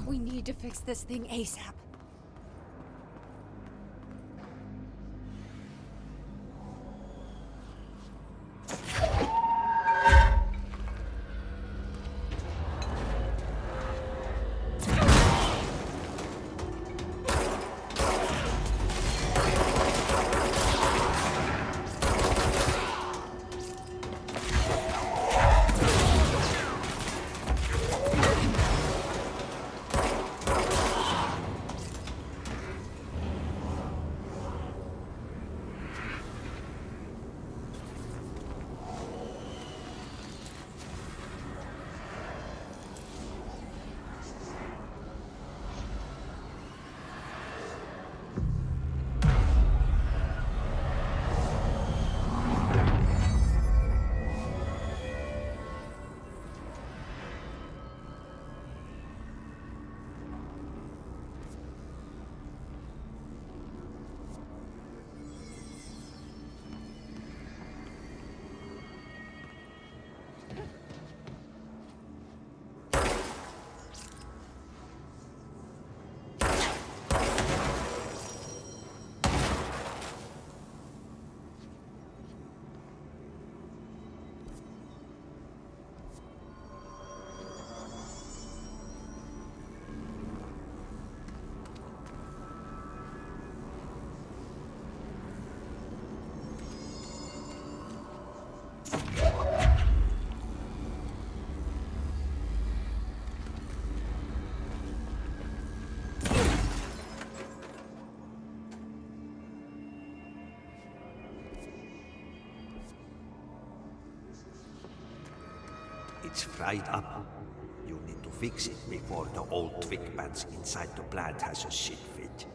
We need to fix this thing ASAP. It's fried up. You need to fix it before the old twig bats inside the plant has a shit fit.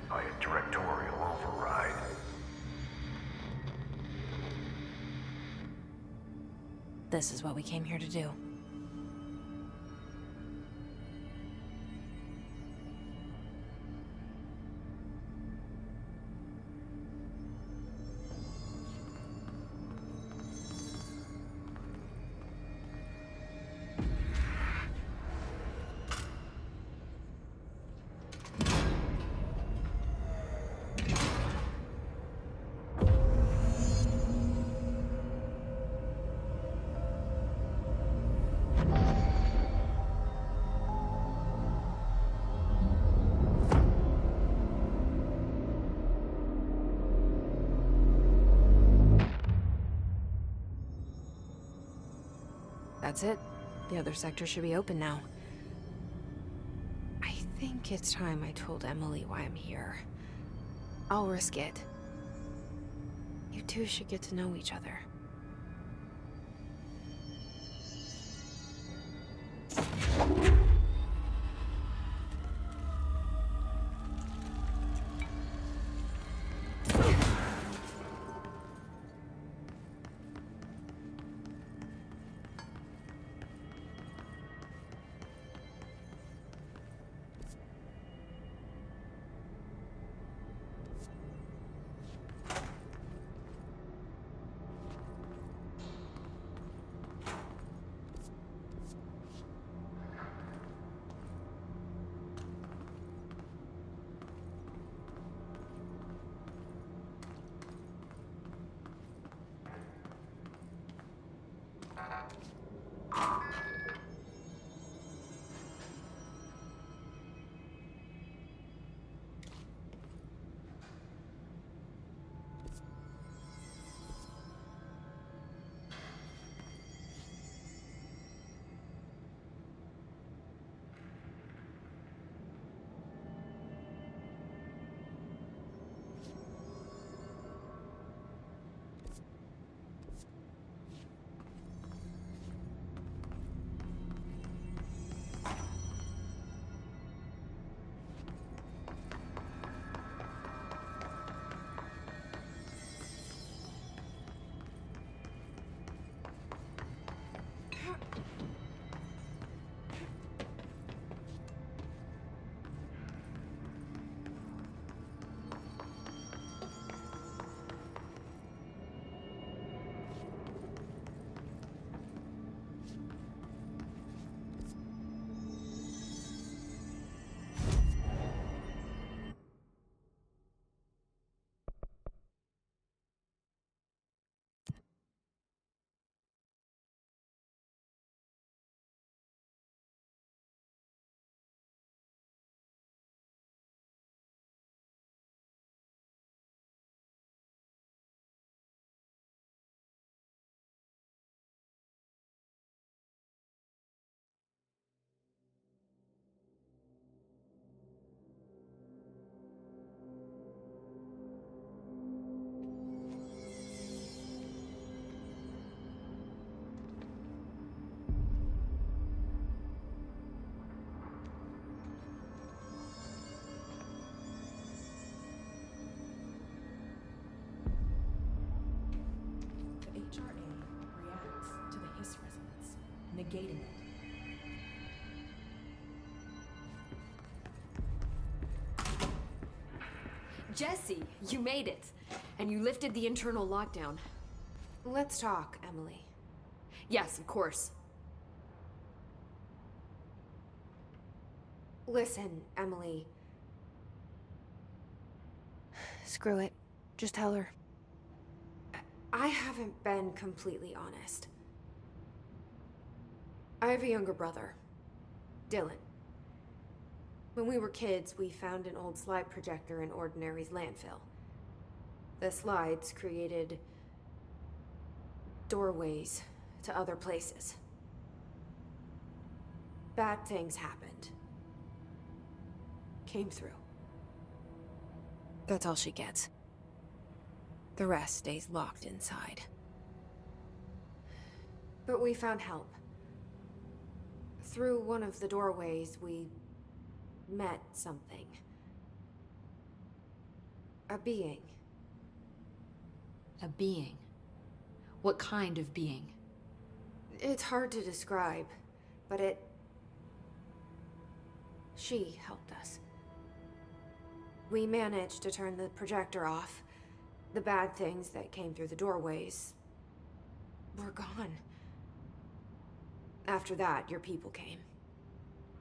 by a directorial override. This is what we came here to do. That's it. The other sector should be open now. I think it's time I told Emily why I'm here. I'll risk it. You two should get to know each other. Negating it. Jesse, you made it. And you lifted the internal lockdown. Let's talk, Emily. Yes, of course. Listen, Emily. Screw it. Just tell her. I haven't been completely honest. I have a younger brother, Dylan. When we were kids, we found an old slide projector in Ordinary's landfill. The slides created doorways to other places. Bad things happened. Came through. That's all she gets. The rest stays locked inside. But we found help. Through one of the doorways, we met something. A being. A being? What kind of being? It's hard to describe, but she helped us. We managed to turn the projector off. The bad things that came through the doorways were gone. After that, your people came.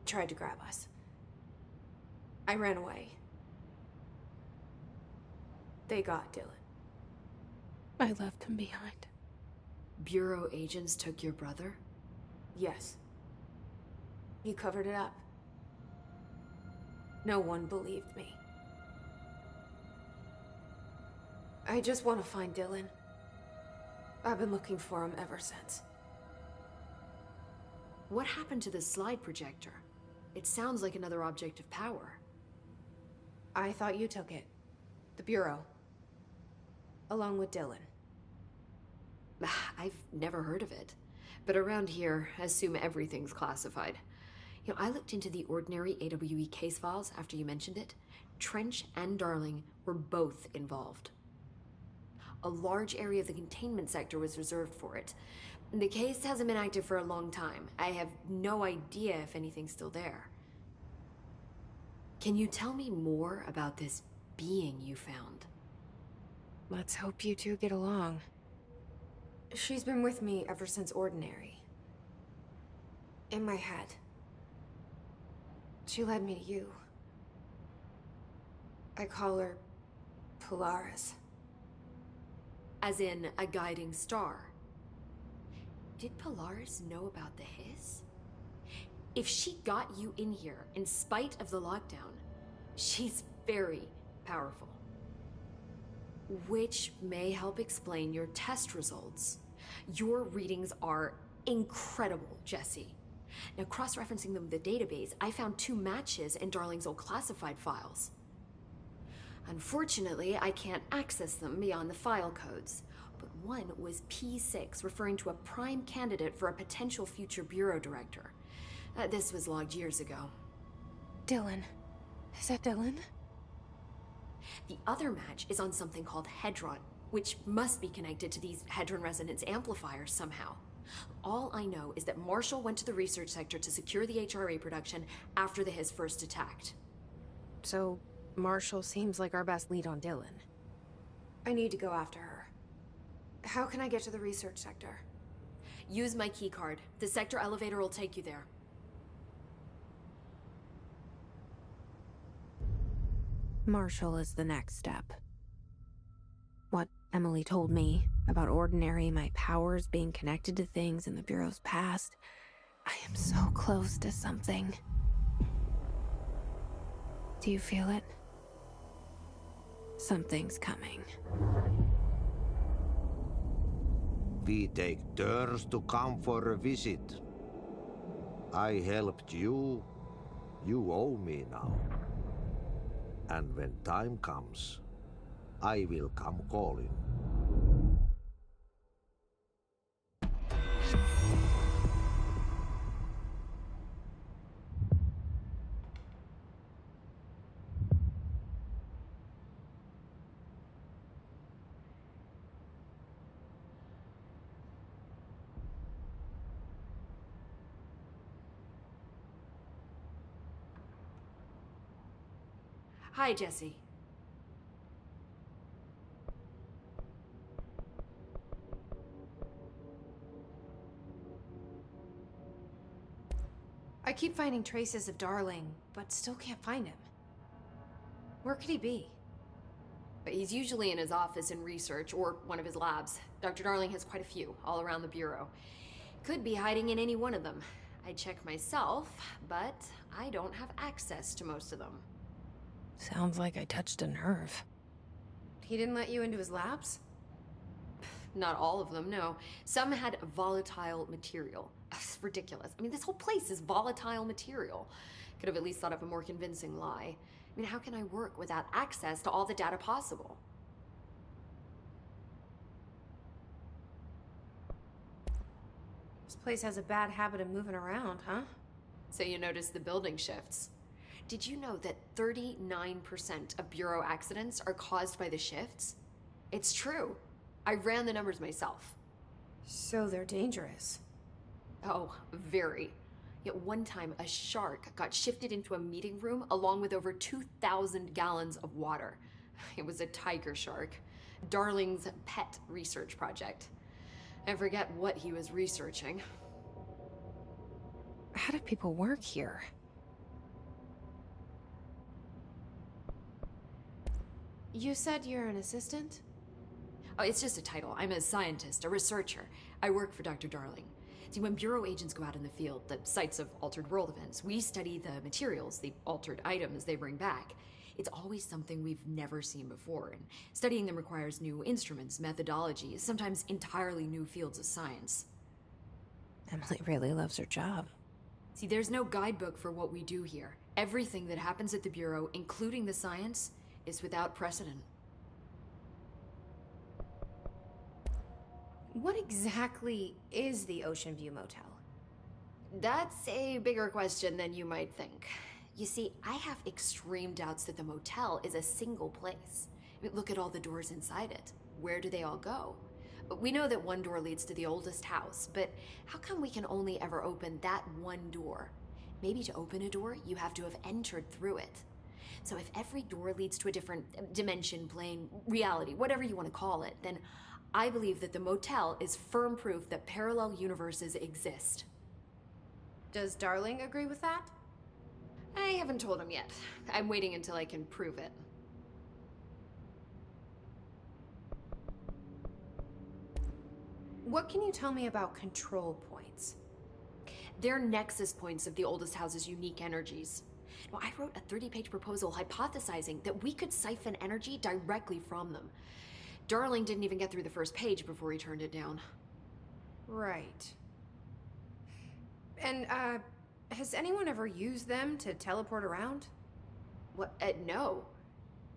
Tried to grab us. I ran away. They got Dylan. I left him behind. Bureau agents took your brother? Yes. You covered it up. No one believed me. I just want to find Dylan. I've been looking for him ever since. What happened to the slide projector? It sounds like another object of power. I thought you took it. The Bureau. Along with Dylan. I've never heard of it. But around here, I assume everything's classified. You know, I looked into the ordinary AWE case files after you mentioned it. Trench and Darling were both involved. A large area of the containment sector was reserved for it. The case hasn't been active for a long time. I have no idea if anything's still there. Can you tell me more about this being you found? Let's hope you two get along. She's been with me ever since Ordinary. In my head. She led me to you. I call her Polaris. As in a guiding star. Did Polaris know about the hiss? If she got you in here in spite of the lockdown, she's very powerful. Which may help explain your test results. Your readings are incredible, Jesse. Now, cross-referencing them with the database, I found 2 matches in Darling's old classified files. Unfortunately, I can't access them beyond the file codes. But one was P6, referring to a prime candidate for a potential future bureau director. This was logged years ago. Dylan. Is that Dylan? The other match is on something called Hedron, which must be connected to these Hedron resonance amplifiers somehow. All I know is that Marshall went to the research sector to secure the HRA production after the Hiss first attacked. So, Marshall seems like our best lead on Dylan. I need to go after her. How can I get to the research sector? Use my keycard. The sector elevator will take you there. Marshall is the next step. What Emily told me about Ordinary, my powers being connected to things in the Bureau's past. I am so close to something. Do you feel it? Something's coming. We take turns to come for a visit. I helped you. You owe me now. And when time comes, I will come calling. Hi, Jesse. I keep finding traces of Darling, but still can't find him. Where could he be? He's usually in his office in research or one of his labs. Dr. Darling has quite a few all around the Bureau. Could be hiding in any one of them. I check myself, but I don't have access to most of them. Sounds like I touched a nerve. He didn't let you into his labs? Not all of them, no. Some had volatile material. It's ridiculous. I mean, this whole place is volatile material. Could have at least thought up a more convincing lie. I mean, how can I work without access to all the data possible? This place has a bad habit of moving around, huh? So you notice the building shifts. Did you know that 39% of Bureau accidents are caused by the shifts? It's true. I ran the numbers myself. So they're dangerous. Oh, very. Yet one time, a shark got shifted into a meeting room along with over 2,000 gallons of water. It was a tiger shark. Darling's pet research project. I forget what he was researching. How do people work here? You said you're an assistant? Oh, it's just a title. I'm a scientist, a researcher. I work for Dr. Darling. See, when Bureau agents go out in the field, the sites of altered world events, we study the materials, the altered items they bring back. It's always something we've never seen before, and studying them requires new instruments, methodologies, sometimes entirely new fields of science. Emily really loves her job. See, there's no guidebook for what we do here. Everything that happens at the Bureau, including the science, is without precedent. What exactly is the Ocean View Motel? That's a bigger question than you might think. You see, I have extreme doubts that the motel is a single place. I mean, look at all the doors inside it. Where do they all go? We know that one door leads to the oldest house, but how come we can only ever open that one door? Maybe to open a door, you have to have entered through it. So if every door leads to a different dimension, plane, reality, whatever you want to call it, then I believe that the motel is firm proof that parallel universes exist. Does Darling agree with that? I haven't told him yet. I'm waiting until I can prove it. What can you tell me about control points? They're nexus points of the oldest house's unique energies. Now, I wrote a 30-page proposal hypothesizing that we could siphon energy directly from them. Darling didn't even get through the first page before he turned it down. Right. And, has anyone ever used them to teleport around? What? No.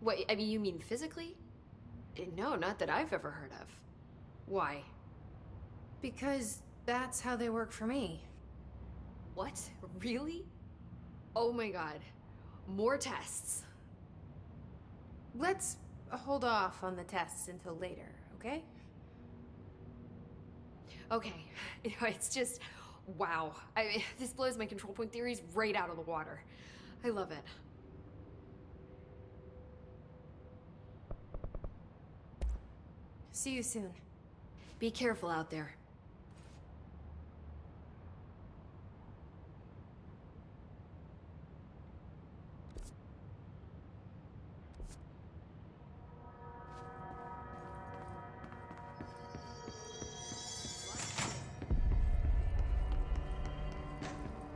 What, I mean, you mean physically? No, not that I've ever heard of. Why? Because that's how they work for me. What? Really? Oh my god. More tests. Let's hold off on the tests until later, okay? Okay. It's just, wow. This blows my control point theories right out of the water. I love it. See you soon. Be careful out there.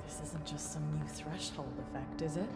This isn't just some new threshold effect, is it?